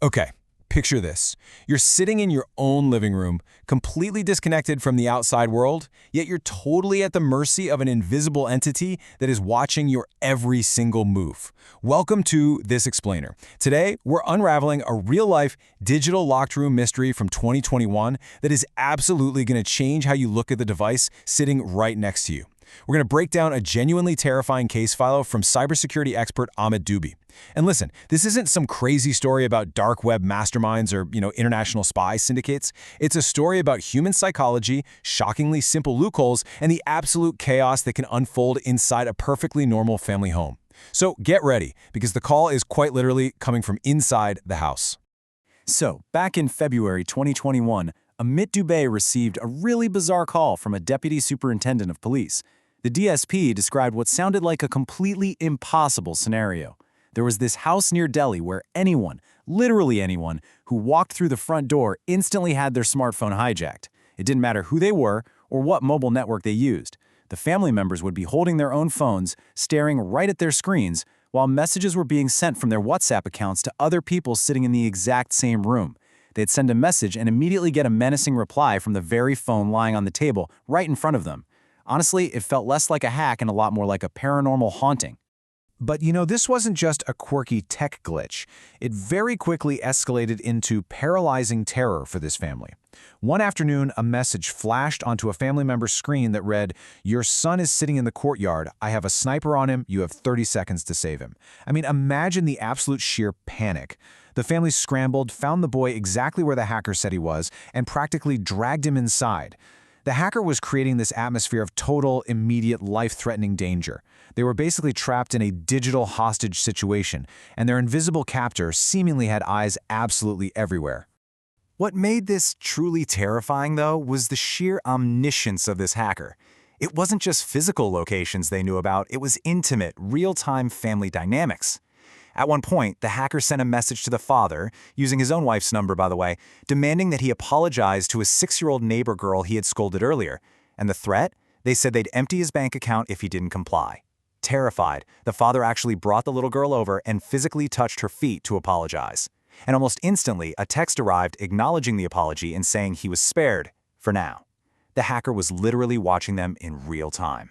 Okay, picture this. You're sitting in your own living room, completely disconnected from the outside world, yet you're totally at the mercy of an invisible entity that is watching your every single move. Welcome to This Explainer. Today, we're unraveling a real-life digital locked room mystery from 2021 that is absolutely going to change how you look at the device sitting right next to you. We're going to break down a genuinely terrifying case file from cybersecurity expert Amit Dubey. And listen, this isn't some crazy story about dark web masterminds or, international spy syndicates. It's a story about human psychology, shockingly simple loopholes, and the absolute chaos that can unfold inside a perfectly normal family home. So get ready, because the call is quite literally coming from inside the house. So, back in February 2021, Amit Dubey received a really bizarre call from a deputy superintendent of police. The DSP described what sounded like a completely impossible scenario. There was this house near Delhi where anyone, literally anyone, who walked through the front door instantly had their smartphone hijacked. It didn't matter who they were or what mobile network they used. The family members would be holding their own phones, staring right at their screens, while messages were being sent from their WhatsApp accounts to other people sitting in the exact same room. They'd send a message and immediately get a menacing reply from the very phone lying on the table right in front of them. Honestly, it felt less like a hack and a lot more like a paranormal haunting. But this wasn't just a quirky tech glitch. It very quickly escalated into paralyzing terror for this family. One afternoon, a message flashed onto a family member's screen that read, "Your son is sitting in the courtyard. I have a sniper on him. You have 30 seconds to save him." Imagine the absolute sheer panic. The family scrambled, found the boy exactly where the hacker said he was, and practically dragged him inside. The hacker was creating this atmosphere of total, immediate, life-threatening danger. They were basically trapped in a digital hostage situation, and their invisible captor seemingly had eyes absolutely everywhere. What made this truly terrifying, though, was the sheer omniscience of this hacker. It wasn't just physical locations they knew about, it was intimate, real-time family dynamics. At one point, the hacker sent a message to the father, using his own wife's number, by the way, demanding that he apologize to a 6-year-old neighbor girl he had scolded earlier. And the threat? They said they'd empty his bank account if he didn't comply. Terrified, the father actually brought the little girl over and physically touched her feet to apologize. And almost instantly, a text arrived acknowledging the apology and saying he was spared, for now. The hacker was literally watching them in real time.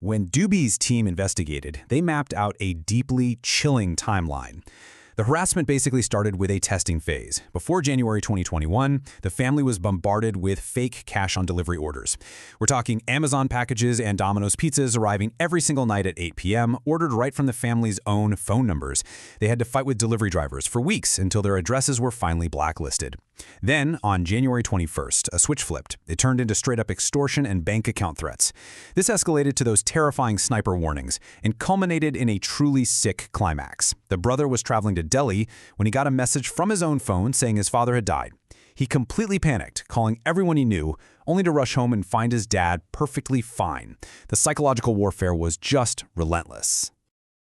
When Dubey's team investigated, they mapped out a deeply chilling timeline. The harassment basically started with a testing phase. Before January 2021, the family was bombarded with fake cash-on-delivery orders. We're talking Amazon packages and Domino's pizzas arriving every single night at 8 p.m., ordered right from the family's own phone numbers. They had to fight with delivery drivers for weeks until their addresses were finally blacklisted. Then, on January 21st, a switch flipped. It turned into straight-up extortion and bank account threats. This escalated to those terrifying sniper warnings and culminated in a truly sick climax. The brother was traveling to Delhi when he got a message from his own phone saying his father had died. He completely panicked, calling everyone he knew, only to rush home and find his dad perfectly fine. The psychological warfare was just relentless.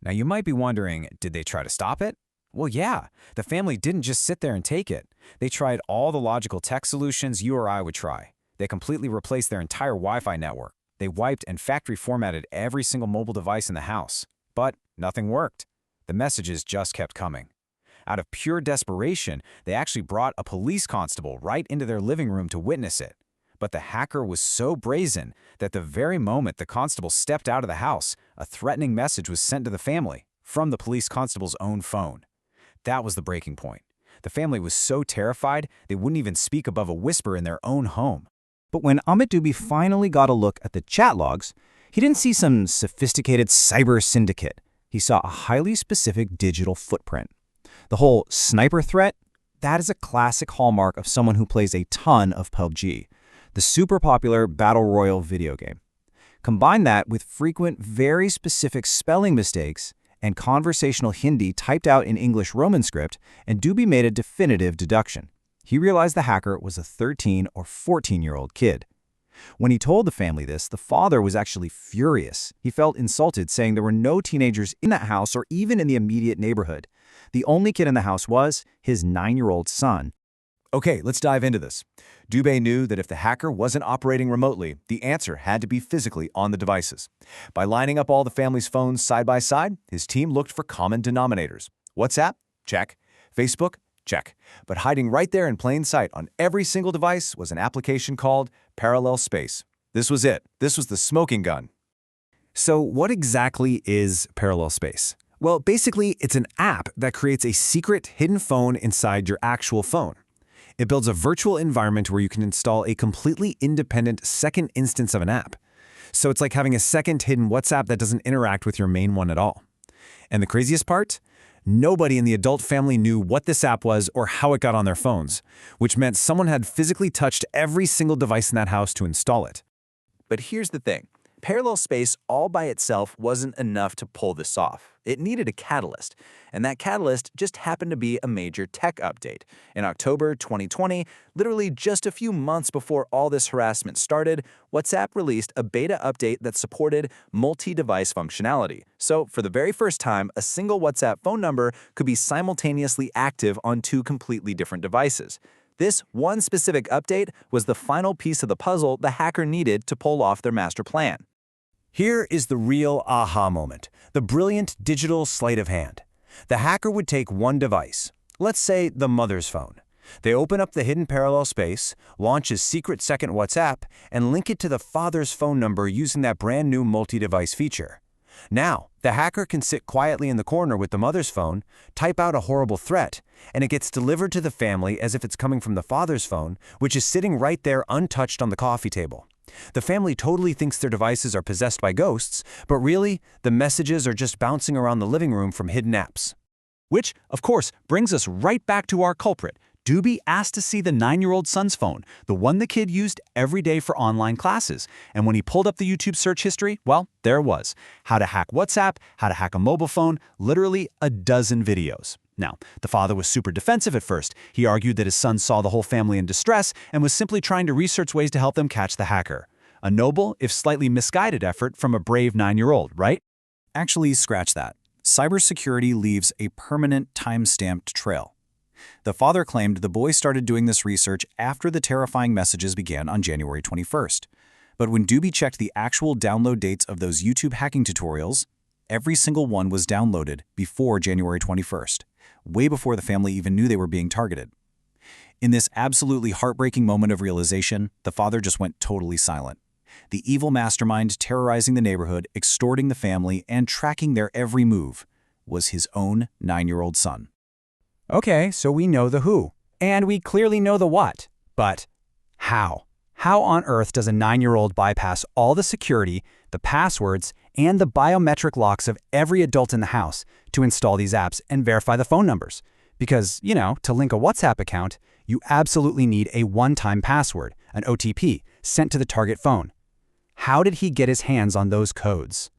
Now you might be wondering, did they try to stop it? Well, yeah, the family didn't just sit there and take it. They tried all the logical tech solutions you or I would try. They completely replaced their entire Wi-Fi network. They wiped and factory formatted every single mobile device in the house. But nothing worked. The messages just kept coming. Out of pure desperation, they actually brought a police constable right into their living room to witness it. But the hacker was so brazen that the very moment the constable stepped out of the house, a threatening message was sent to the family from the police constable's own phone. That was the breaking point. The family was so terrified, they wouldn't even speak above a whisper in their own home. But when Amit Dubey finally got a look at the chat logs, he didn't see some sophisticated cyber syndicate. He saw a highly specific digital footprint. The whole sniper threat, that is a classic hallmark of someone who plays a ton of PUBG, the super popular battle royale video game. Combine that with frequent, very specific spelling mistakes and conversational Hindi typed out in English Roman script, and Dubey made a definitive deduction. He realized the hacker was a 13 or 14-year-old kid. When he told the family this, the father was actually furious. He felt insulted, saying there were no teenagers in that house or even in the immediate neighborhood. The only kid in the house was his 9-year-old son. Okay, let's dive into this. Dubey knew that if the hacker wasn't operating remotely, the answer had to be physically on the devices. By lining up all the family's phones side by side, his team looked for common denominators. WhatsApp? Check. Facebook? Check. But hiding right there in plain sight on every single device was an application called Parallel Space. This was it. This was the smoking gun. So what exactly is Parallel Space? Well, basically, it's an app that creates a secret hidden phone inside your actual phone. It builds a virtual environment where you can install a completely independent second instance of an app. So it's like having a second hidden WhatsApp that doesn't interact with your main one at all. And the craziest part? Nobody in the adult family knew what this app was or how it got on their phones, which meant someone had physically touched every single device in that house to install it. But here's the thing. Parallel Space all by itself wasn't enough to pull this off. It needed a catalyst, and that catalyst just happened to be a major tech update. In October 2020, literally just a few months before all this harassment started, WhatsApp released a beta update that supported multi-device functionality. So for the very first time, a single WhatsApp phone number could be simultaneously active on two completely different devices. This one specific update was the final piece of the puzzle the hacker needed to pull off their master plan. Here is the real aha moment, the brilliant digital sleight of hand. The hacker would take one device, let's say the mother's phone. They open up the hidden Parallel Space, launch a secret second WhatsApp, and link it to the father's phone number using that brand new multi-device feature. Now, the hacker can sit quietly in the corner with the mother's phone, type out a horrible threat, and it gets delivered to the family as if it's coming from the father's phone, which is sitting right there untouched on the coffee table. The family totally thinks their devices are possessed by ghosts, but really, the messages are just bouncing around the living room from hidden apps. Which, of course, brings us right back to our culprit. Doobie asked to see the 9-year-old son's phone, the one the kid used every day for online classes. And when he pulled up the YouTube search history, well, there it was. How to hack WhatsApp, how to hack a mobile phone, literally a dozen videos. Now, the father was super defensive at first. He argued that his son saw the whole family in distress and was simply trying to research ways to help them catch the hacker. A noble, if slightly misguided effort from a brave 9-year-old, right? Actually, scratch that. Cybersecurity leaves a permanent time-stamped trail. The father claimed the boy started doing this research after the terrifying messages began on January 21st. But when Doobie checked the actual download dates of those YouTube hacking tutorials, every single one was downloaded before January 21st, way before the family even knew they were being targeted. In this absolutely heartbreaking moment of realization, the father just went totally silent. The evil mastermind terrorizing the neighborhood, extorting the family, and tracking their every move was his own 9-year-old son. Okay, so we know the who, and we clearly know the what. But how? How on earth does a 9-year-old bypass all the security, the passwords, and the biometric locks of every adult in the house to install these apps and verify the phone numbers? Because, to link a WhatsApp account, you absolutely need a one-time password, an OTP, sent to the target phone. How did he get his hands on those codes?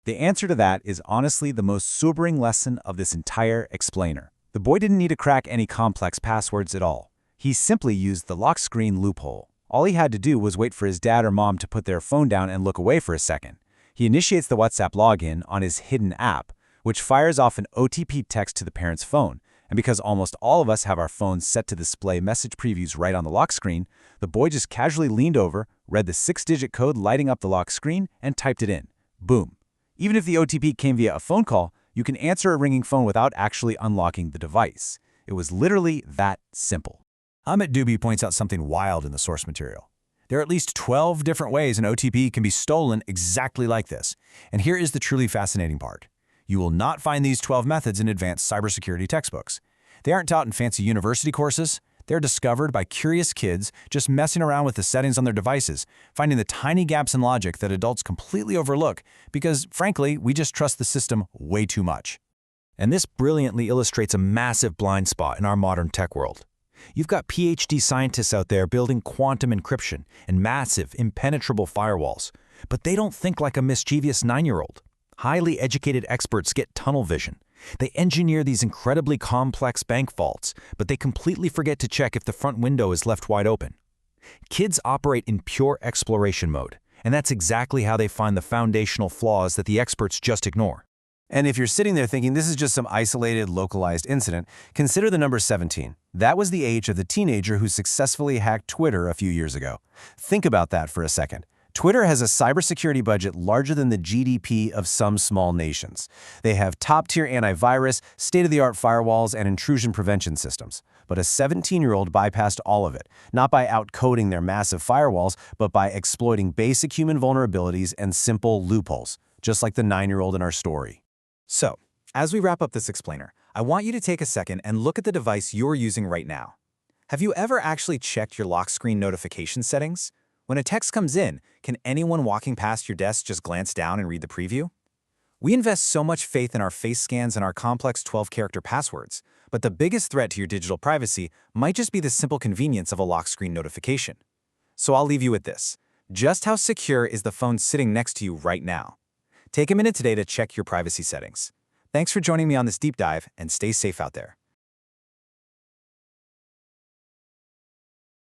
The answer to that is honestly the most sobering lesson of this entire explainer. The boy didn't need to crack any complex passwords at all. He simply used the lock screen loophole. All he had to do was wait for his dad or mom to put their phone down and look away for a second. He initiates the WhatsApp login on his hidden app, which fires off an OTP text to the parent's phone. And because almost all of us have our phones set to display message previews right on the lock screen, the boy just casually leaned over, read the 6-digit code lighting up the lock screen, and typed it in. Boom. Even if the OTP came via a phone call, you can answer a ringing phone without actually unlocking the device. It was literally that simple. Amit Doobie points out something wild in the source material. There are at least 12 different ways an OTP can be stolen exactly like this. And here is the truly fascinating part. You will not find these 12 methods in advanced cybersecurity textbooks. They aren't taught in fancy university courses. They're discovered by curious kids just messing around with the settings on their devices, finding the tiny gaps in logic that adults completely overlook because, frankly, we just trust the system way too much. And this brilliantly illustrates a massive blind spot in our modern tech world. You've got PhD scientists out there building quantum encryption and massive, impenetrable firewalls, but they don't think like a mischievous 9-year-old. Highly educated experts get tunnel vision. They engineer these incredibly complex bank vaults, but they completely forget to check if the front window is left wide open. Kids operate in pure exploration mode, and that's exactly how they find the foundational flaws that the experts just ignore. And if you're sitting there thinking this is just some isolated, localized incident, consider the number 17. That was the age of the teenager who successfully hacked Twitter a few years ago. Think about that for a second. Twitter has a cybersecurity budget larger than the GDP of some small nations. They have top-tier antivirus, state-of-the-art firewalls, and intrusion prevention systems. But a 17-year-old bypassed all of it, not by outcoding their massive firewalls, but by exploiting basic human vulnerabilities and simple loopholes, just like the 9-year-old in our story. So, as we wrap up this explainer, I want you to take a second and look at the device you're using right now. Have you ever actually checked your lock screen notification settings? When a text comes in, can anyone walking past your desk just glance down and read the preview? We invest so much faith in our face scans and our complex 12-character passwords, but the biggest threat to your digital privacy might just be the simple convenience of a lock screen notification. So I'll leave you with this. Just how secure is the phone sitting next to you right now? Take a minute today to check your privacy settings. Thanks for joining me on this deep dive, and stay safe out there.